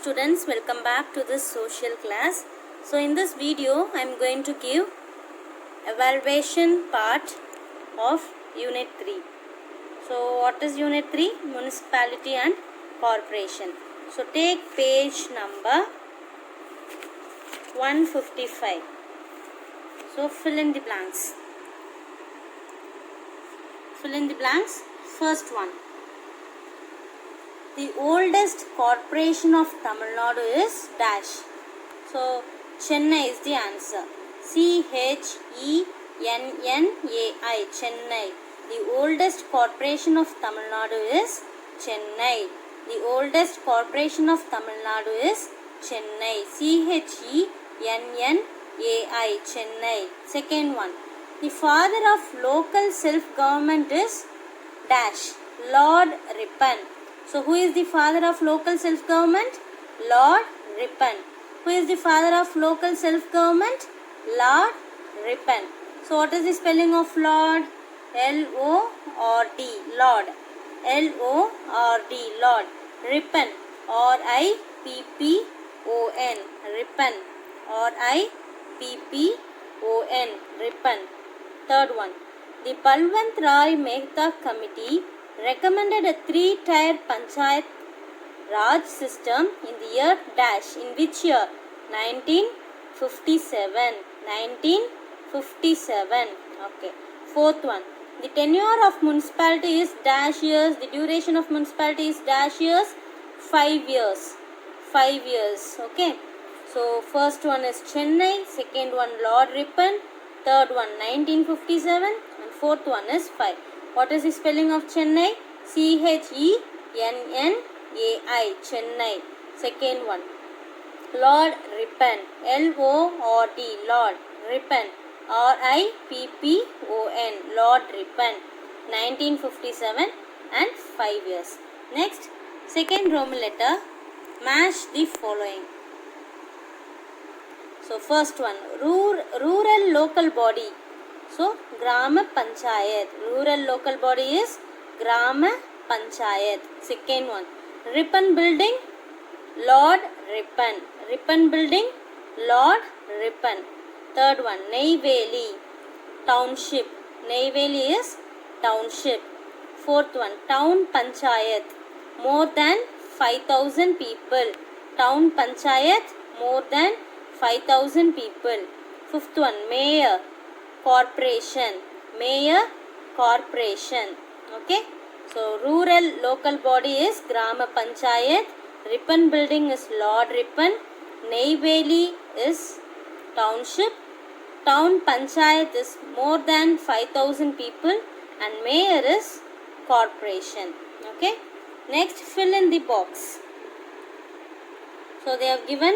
students, welcome back to this social class. So in this video I am going to give evaluation part of unit 3. So what is unit 3? Municipality and corporation. So take page number 155. So fill in the blanks. Fill in the blanks. First one. The oldest corporation of Tamil Nadu is dash. So Chennai is the answer. Chennai, Chennai. The oldest corporation of Tamil Nadu is Chennai. The oldest corporation of Tamil Nadu is Chennai. Chennai, Chennai. Second one. The father of local self-government is dash. Lord Ripon. So who is the father of local self-government? Lord Ripon. Who is the father of local self-government? Lord Ripon. So what is the spelling of Lord? L-O-R-D. Lord. L-O-R-D. Lord. Ripon. R-I-P-P-O-N. Ripon. R-I-P-P-O-N. Ripon. Third one. The Balwant Rai Mehta Committee recommended a three-tier Panchayat Raj system in the year dash. In which year? 1957. 1957. Okay. Fourth one. The tenure of municipality is dash years. The duration of municipality is dash years. 5 years. 5 years. Okay. So first one is Chennai. Second one Lord Ripon. Third one 1957. And fourth one is 5. What is the spelling of Chennai? C-H-E-N-N-A-I. Chennai. Second one. Lord Ripon. L-O-R-D. Lord Ripon. R-I-P-P-O-N. Lord Ripon. 1957 and 5 years. Next, second Roman letter. Match the following. So first one. Rural local body. So, Grama Panchayat. Rural local body is Grama Panchayat. Second one. Ripon building, Lord Ripon. Ripon building, Lord Ripon. Third one. Neyveli, township. Neyveli is township. Fourth one. Town Panchayat. More than 5,000 people. Town Panchayat, more than 5,000 people. Fifth one. Mayor. Corporation. Mayor, corporation. Okay. So rural local body is Grama Panchayat. Ripon building is Lord Ripon. Neyveli is township. Town Panchayat is more than 5,000 people. And mayor is corporation. Okay. Next, fill in the box. So they have given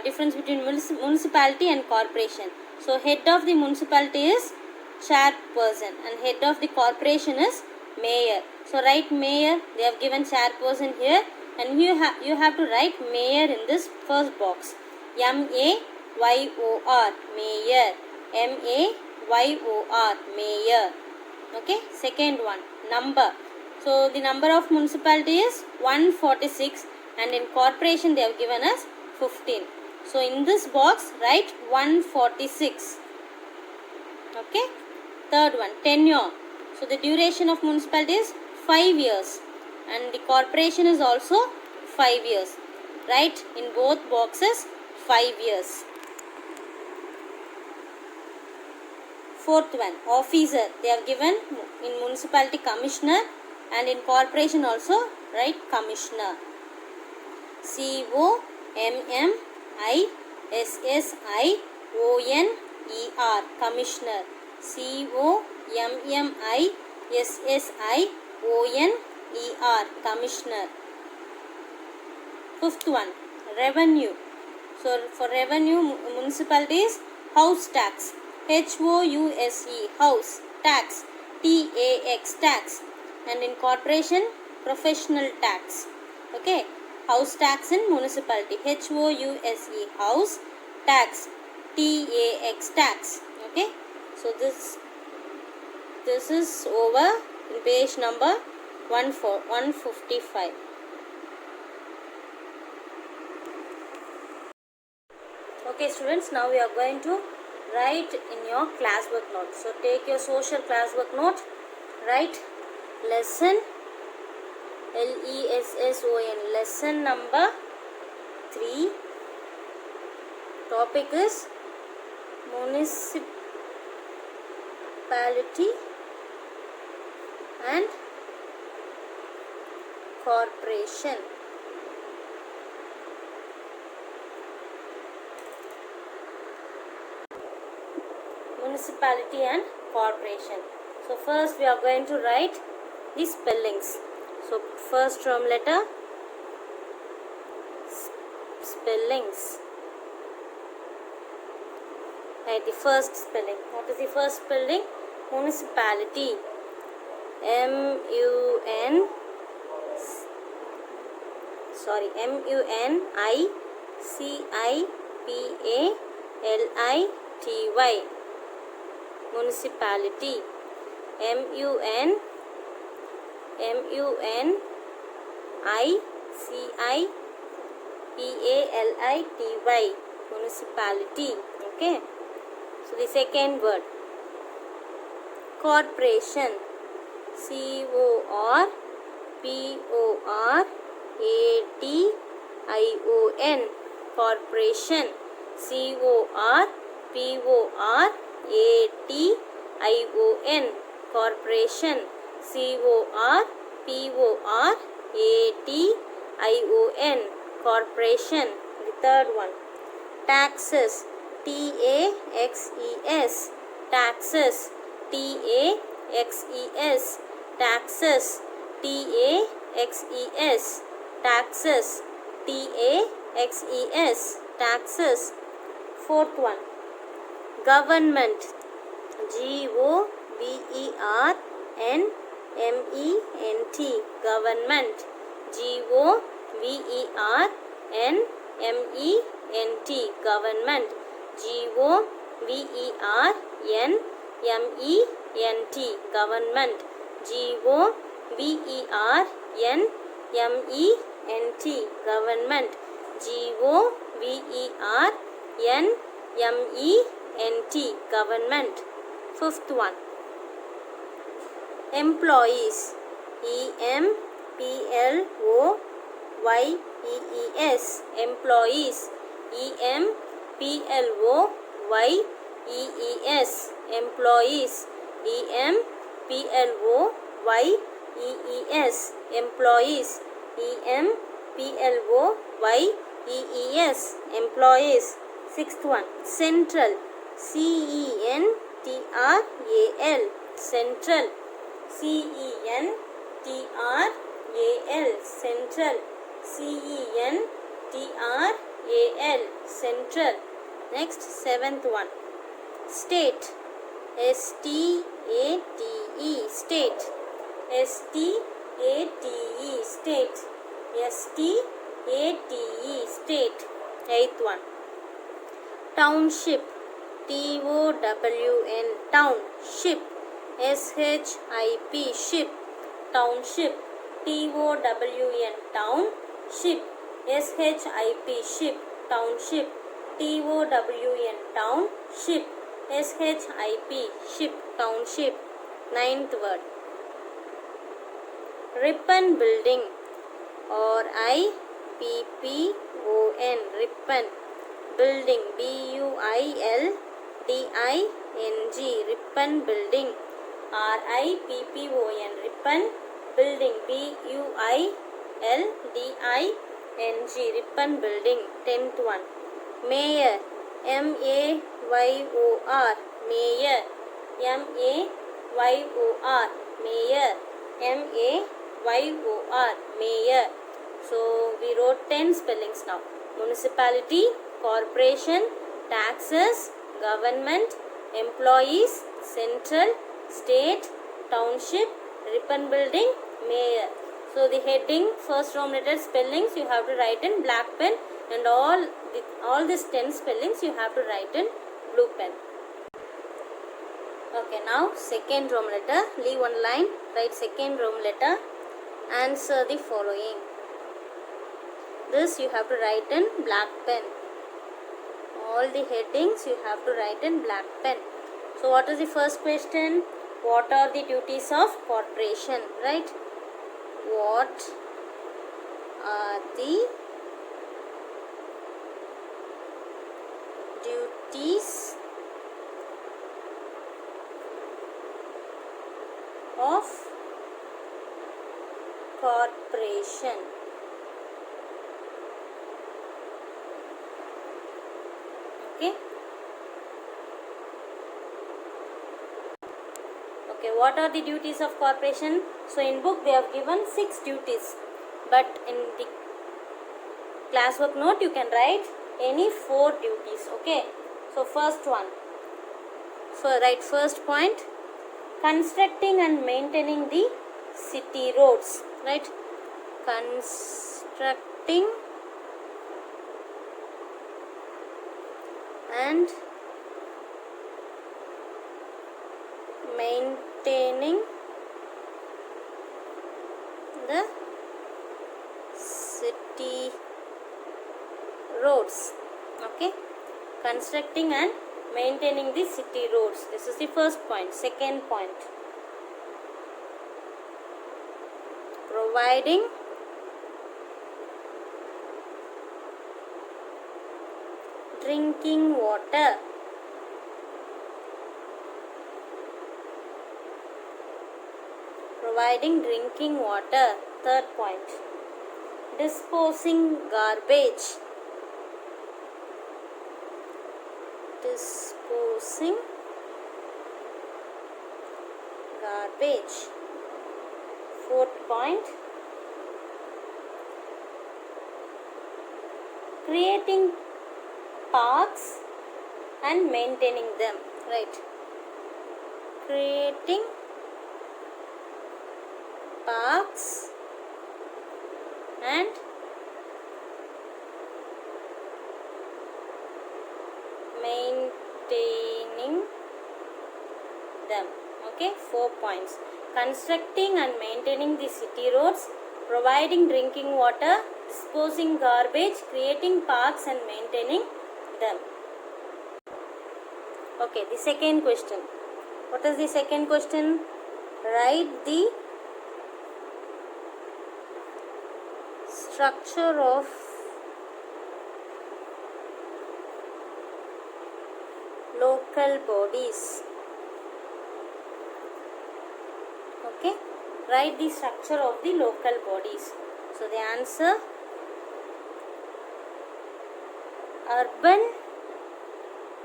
difference between municipality and corporation. So head of the municipality is chairperson and head of the corporation is mayor. So write mayor. They have given chairperson here, and you have to write mayor in this first box. M-A-Y-O-R, mayor. M-A-Y-O-R, mayor. Okay. Second one, number. So the number of municipality is 146, and in corporation they have given us 15. So in this box write 146. Okay. Third one, tenure. So the duration of municipality is 5 years, and the corporation is also 5 years. Write in both boxes 5 years. Fourth one, officer. They have given in municipality commissioner, and in corporation also write commissioner. C-O-M-M-I-S-S-I-O-N-E-R, commissioner. C-O-M-M-I-S-S-I-O-N-E-R, commissioner. Fifth one, revenue. So for revenue, municipalities, house tax. H-O-U-S-E, house, tax. T-A-X, tax. And in corporation, professional tax. Okay. House tax in municipality. H-O-U-S-E, house, tax. T-A-X, tax. Okay. So this is over in page number 155. Okay students, now we are going to write in your classwork note. So take your social classwork note, write lesson, lesson, lesson number 3. Topic is municipality and corporation. Municipality and corporation. So first we are going to write the spellings. So first term letter, spellings. Write the first spelling. What is the first spelling? Municipality. municipality. Municipality. municipality. Municipality. Okay. So the second word, corporation. corporation. Corporation. corporation. Corporation. Corporation. The third one, taxes. taxes. Taxes. taxes. Taxes. taxes. Taxes. taxes. Taxes. Fourth one, government. government. Government. government. Government. government. government. government. Fifth one, employees. employees. Employees. employees. Employees. employees. Employees. employees. Employees. Sixth one, central. central. Central. central. Central. central. Central. Next, seventh one, state. state. State. State. State. Eighth one, township. township. ship. Township. township. ship. Township. township. ship. Township. Ninth word, ribbon building. ribbon building. ribbon building. ribbon building. ribbon building. Tenth one, mayor. mayor. mayor. mayor. mayor. So we wrote 10 spellings now. Municipality, corporation, taxes, government, employees, central, state, township, ribbon building, mayor. So the heading, first row letter spellings you have to write in black pen, and all these 10 spellings you have to write in blue pen. Okay, now second Roman letter, leave one line, write second Roman letter, answer the following. This you have to write in black pen. All the headings you have to write in black pen. So what is the first question? What are the duties of corporation, right? What are the duties of corporation? Okay. Okay, what are the duties of corporation? So in book they have given 6 duties, but in the classwork note you can write any 4 duties. Okay. So first one. So write first point, constructing and maintaining the city roads, right? Constructing and maintaining the city roads. Okay, constructing and maintaining the city roads. This is the first point. Second point, providing drinking water. Providing drinking water. Third point, disposing garbage. Disposing garbage. Fourth point, creating parks and maintaining them, right? Creating parks and maintaining them. Okay, 4 points. Constructing and maintaining the city roads, providing drinking water, disposing garbage, creating parks and maintaining them. Okay, the second question. What is the second question? Write the structure of local bodies. Okay, write the structure of the local bodies. So the answer, urban,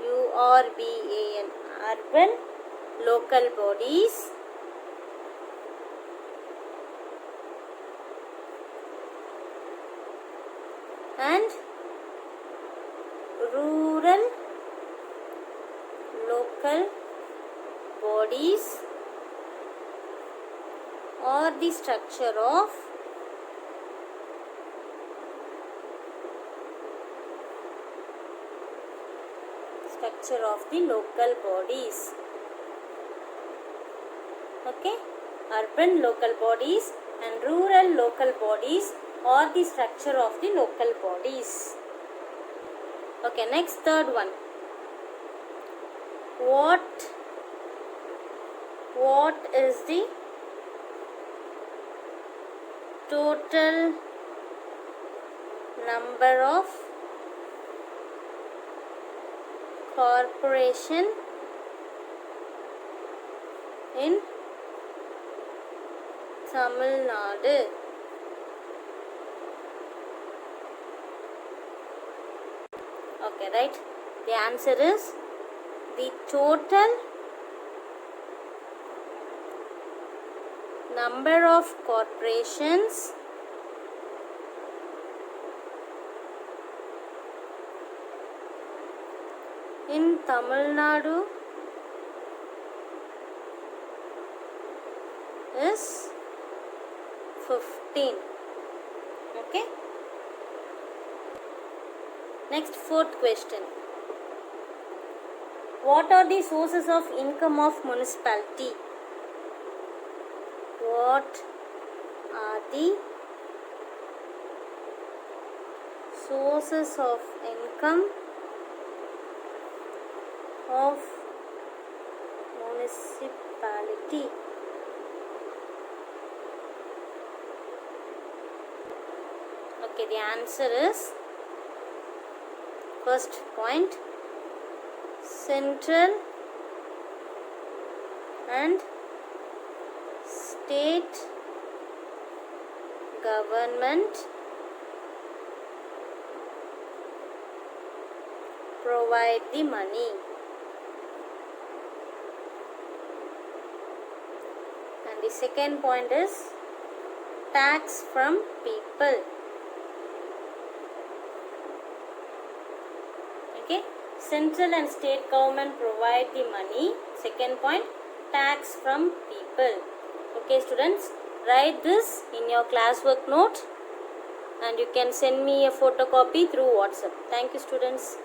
URBAN, urban local bodies, and rural local bodies or the structure of the local bodies. Okay, urban local bodies and rural local bodies or the structure of the local bodies. Okay, next third one. What is the total number of corporation in Tamil Nadu? Okay, right. The answer is the total number of corporations in Tamil Nadu is 15. Okay. Next, fourth question. What are the sources of income of municipality? What are the sources of income of municipality. Okay, the answer is first point, central and state government provide the money. And the second point is tax from people. Okay, central and state government provide the money. Second point, tax from people. Okay students, write this in your classwork note and you can send me a photocopy through WhatsApp. Thank you students.